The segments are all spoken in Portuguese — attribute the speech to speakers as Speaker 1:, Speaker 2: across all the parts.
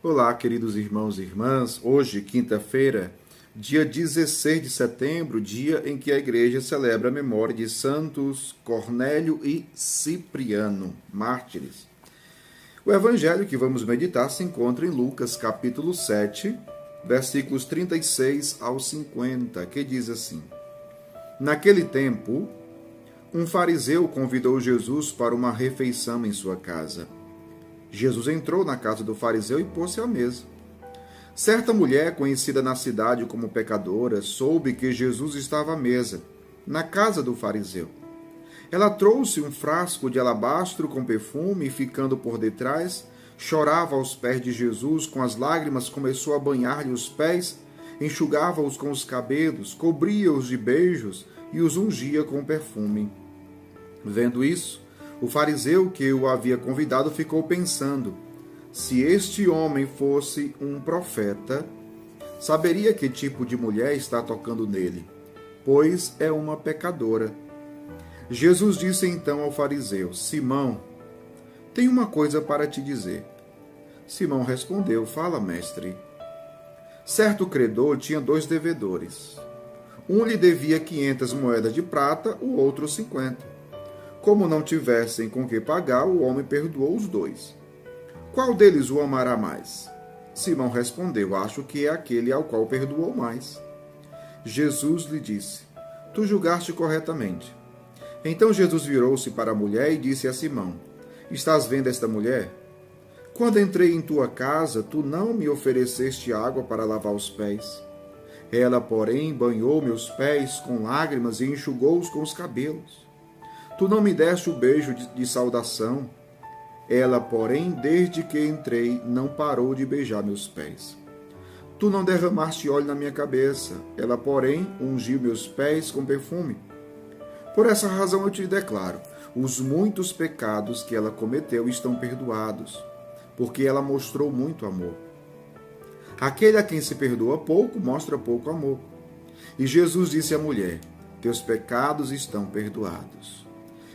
Speaker 1: Olá, queridos irmãos e irmãs. Hoje, quinta-feira, dia 16 de setembro, dia em que a igreja celebra a memória de Santos Cornélio e Cipriano, mártires. O evangelho que vamos meditar se encontra em Lucas, capítulo 7, versículos 36 ao 50, que diz assim: Naquele tempo, um fariseu convidou Jesus para uma refeição em sua casa. Jesus entrou na casa do fariseu e pôs-se à mesa. Certa mulher, conhecida na cidade como pecadora, soube que Jesus estava à mesa, na casa do fariseu. Ela trouxe um frasco de alabastro com perfume e, ficando por detrás, chorava aos pés de Jesus, com as lágrimas começou a banhar-lhe os pés, enxugava-os com os cabelos, cobria-os de beijos e os ungia com perfume. Vendo isso, o fariseu que o havia convidado ficou pensando: se este homem fosse um profeta, saberia que tipo de mulher está tocando nele, pois é uma pecadora. Jesus disse então ao fariseu: Simão, tenho uma coisa para te dizer. Simão respondeu: Fala, mestre. Certo credor tinha 2 devedores. Um lhe devia 500 moedas de prata, o outro 50. Como não tivessem com que pagar, o homem perdoou os 2. Qual deles o amará mais? Simão respondeu: Acho que é aquele ao qual perdoou mais. Jesus lhe disse: Tu julgaste corretamente. Então Jesus virou-se para a mulher e disse a Simão: Estás vendo esta mulher? Quando entrei em tua casa, tu não me ofereceste água para lavar os pés. Ela, porém, banhou meus pés com lágrimas e enxugou-os com os cabelos. Tu não me deste o beijo de saudação. Ela, porém, desde que entrei, não parou de beijar meus pés. Tu não derramaste óleo na minha cabeça. Ela, porém, ungiu meus pés com perfume. Por essa razão eu te declaro, os muitos pecados que ela cometeu estão perdoados, porque ela mostrou muito amor. Aquele a quem se perdoa pouco, mostra pouco amor. E Jesus disse à mulher: Teus pecados estão perdoados.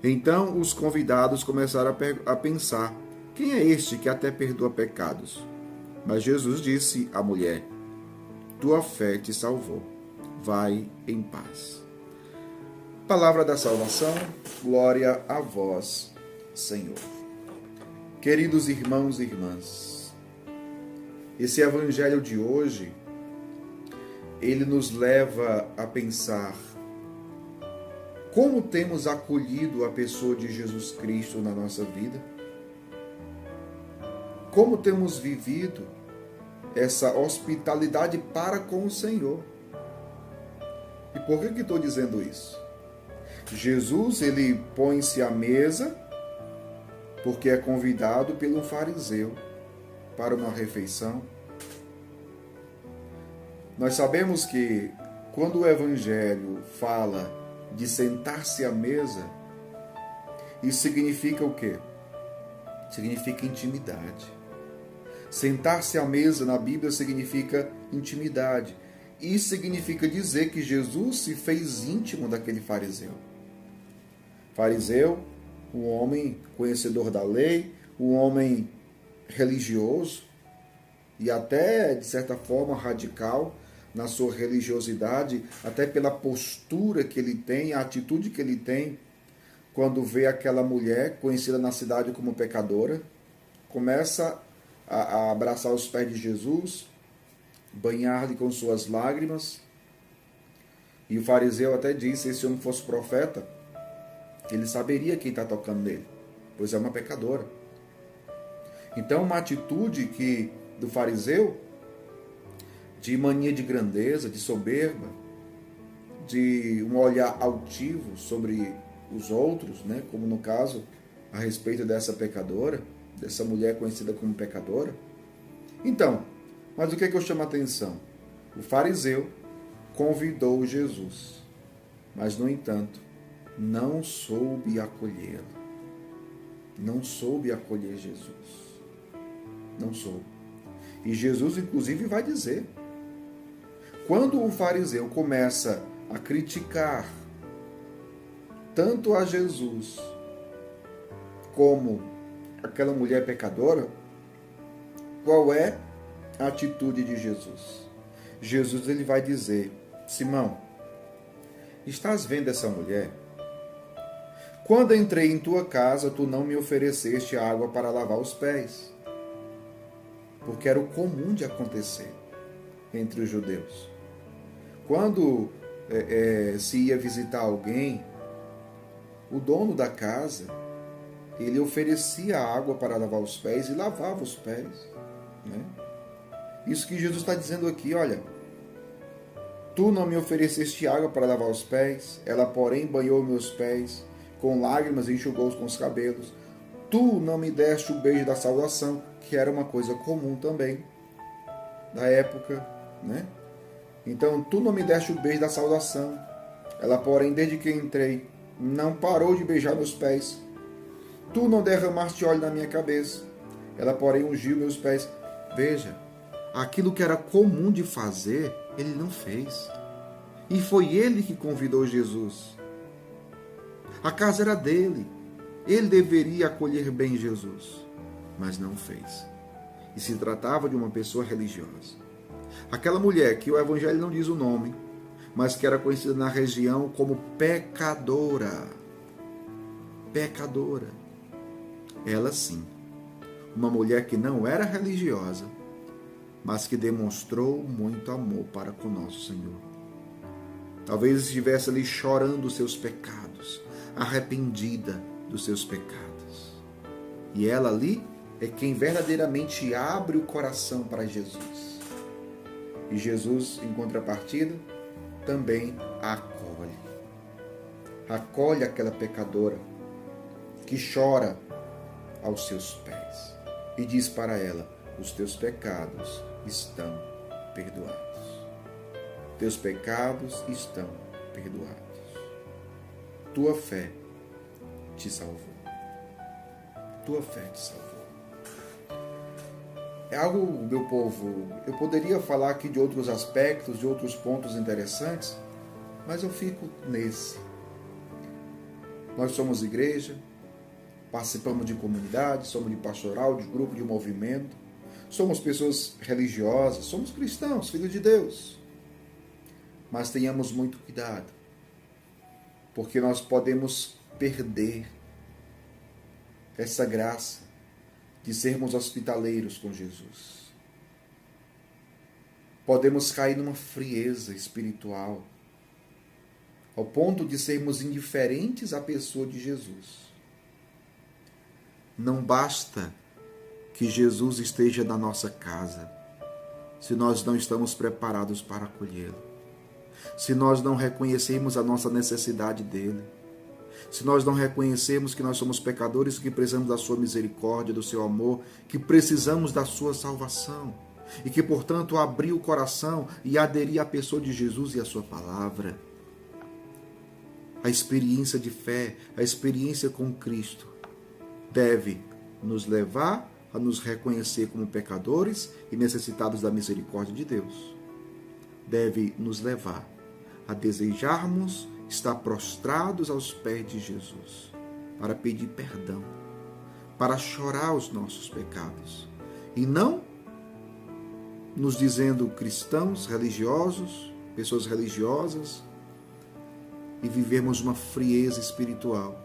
Speaker 1: Então os convidados começaram a pensar: quem é este que até perdoa pecados? Mas Jesus disse à mulher: Tua fé te salvou. Vai em paz. Palavra da salvação, glória a vós, Senhor. Queridos irmãos e irmãs, esse evangelho de hoje, ele nos leva a pensar como temos acolhido a pessoa de Jesus Cristo na nossa vida, como temos vivido essa hospitalidade para com o Senhor. E por que estou dizendo isso? Jesus, ele põe-se à mesa porque é convidado pelo fariseu para uma refeição. Nós sabemos que quando o Evangelho fala de sentar-se à mesa, isso significa o quê? Significa intimidade. Sentar-se à mesa na Bíblia significa intimidade. Isso significa dizer que Jesus se fez íntimo daquele fariseu. Fariseu, um homem conhecedor da lei, um homem religioso e até, de certa forma, radical na sua religiosidade, até pela postura que ele tem, a atitude que ele tem, quando vê aquela mulher conhecida na cidade como pecadora, começa a abraçar os pés de Jesus, banhar-lhe com suas lágrimas. E o fariseu até disse: se esse homem fosse profeta, ele saberia quem está tocando nele, pois é uma pecadora. Então, uma atitude do fariseu, de mania de grandeza, de soberba, de um olhar altivo sobre os outros, né? Como no caso, a respeito dessa pecadora, dessa mulher conhecida como pecadora. Então, mas o que eu chamo a atenção? O fariseu convidou Jesus, mas, no entanto, não soube acolhê-lo. Não soube acolher Jesus. Não soube. E Jesus, inclusive, vai dizer: quando o fariseu começa a criticar tanto a Jesus como aquela mulher pecadora, qual é a atitude de Jesus. Jesus ele vai dizer: Simão, estás vendo essa mulher? Quando entrei em tua casa, tu não me ofereceste água para lavar os pés, porque era o comum de acontecer entre os judeus. Quando se ia visitar alguém, o dono da casa, ele oferecia água para lavar os pés e lavava os pés, né? Isso que Jesus está dizendo aqui, olha, tu não me ofereceste água para lavar os pés, ela porém banhou meus pés com lágrimas e enxugou-os com os cabelos. Tu não me deste o beijo da saudação, que era uma coisa comum também da época, né? Então, tu não me deste o beijo da saudação. Ela, porém, desde que entrei, não parou de beijar meus pés. Tu não derramaste óleo na minha cabeça. Ela, porém, ungiu meus pés. Veja, aquilo que era comum de fazer, ele não fez. E foi ele que convidou Jesus. A casa era dele. Ele deveria acolher bem Jesus, mas não fez. E se tratava de uma pessoa religiosa. Aquela mulher que o Evangelho não diz o nome, mas que era conhecida na região como pecadora. Pecadora. Ela sim, uma mulher que não era religiosa, mas que demonstrou muito amor para com nosso Senhor. Talvez estivesse ali chorando os seus pecados, arrependida dos seus pecados. E ela ali é quem verdadeiramente abre o coração para Jesus. E Jesus, em contrapartida, também a acolhe. Acolhe aquela pecadora que chora aos seus pés e diz para ela: os teus pecados estão perdoados. Teus pecados estão perdoados. Tua fé te salvou. Tua fé te salvou. É algo, meu povo, eu poderia falar aqui de outros aspectos, de outros pontos interessantes, mas eu fico nesse. Nós somos igreja, participamos de comunidade, somos de pastoral, de grupo, de movimento, somos pessoas religiosas, somos cristãos, filhos de Deus. Mas tenhamos muito cuidado, porque nós podemos perder essa graça de sermos hospitaleiros com Jesus. Podemos cair numa frieza espiritual, ao ponto de sermos indiferentes à pessoa de Jesus. Não basta que Jesus esteja na nossa casa, se nós não estamos preparados para acolhê-lo, se nós não reconhecermos a nossa necessidade dele, se nós não reconhecermos que nós somos pecadores, que precisamos da sua misericórdia, do seu amor, que precisamos da sua salvação, e que, portanto, abrir o coração e aderir à pessoa de Jesus e à sua palavra. A experiência de fé, a experiência com Cristo, deve nos levar a nos reconhecer como pecadores e necessitados da misericórdia de Deus. Deve nos levar a desejarmos estar prostrados aos pés de Jesus, para pedir perdão, para chorar os nossos pecados, e não nos dizendo cristãos, religiosos, pessoas religiosas, e vivermos uma frieza espiritual,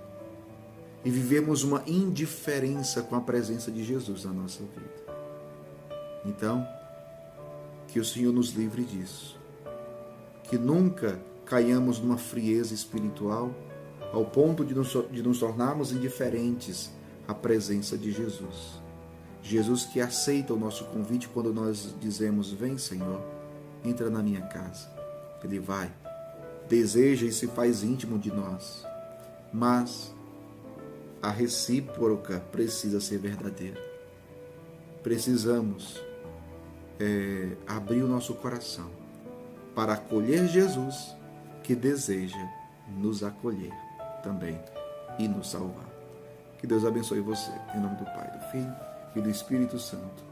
Speaker 1: e vivermos uma indiferença com a presença de Jesus na nossa vida. Então, que o Senhor nos livre disso, que nunca caiamos numa frieza espiritual ao ponto de nos tornarmos indiferentes à presença de Jesus. Jesus que aceita o nosso convite quando nós dizemos: vem, Senhor, entra na minha casa. Ele vai, deseja e se faz íntimo de nós. Mas a recíproca precisa ser verdadeira. Precisamos abrir o nosso coração para acolher Jesus, que deseja nos acolher também e nos salvar. Que Deus abençoe você, em nome do Pai, do Filho e do Espírito Santo.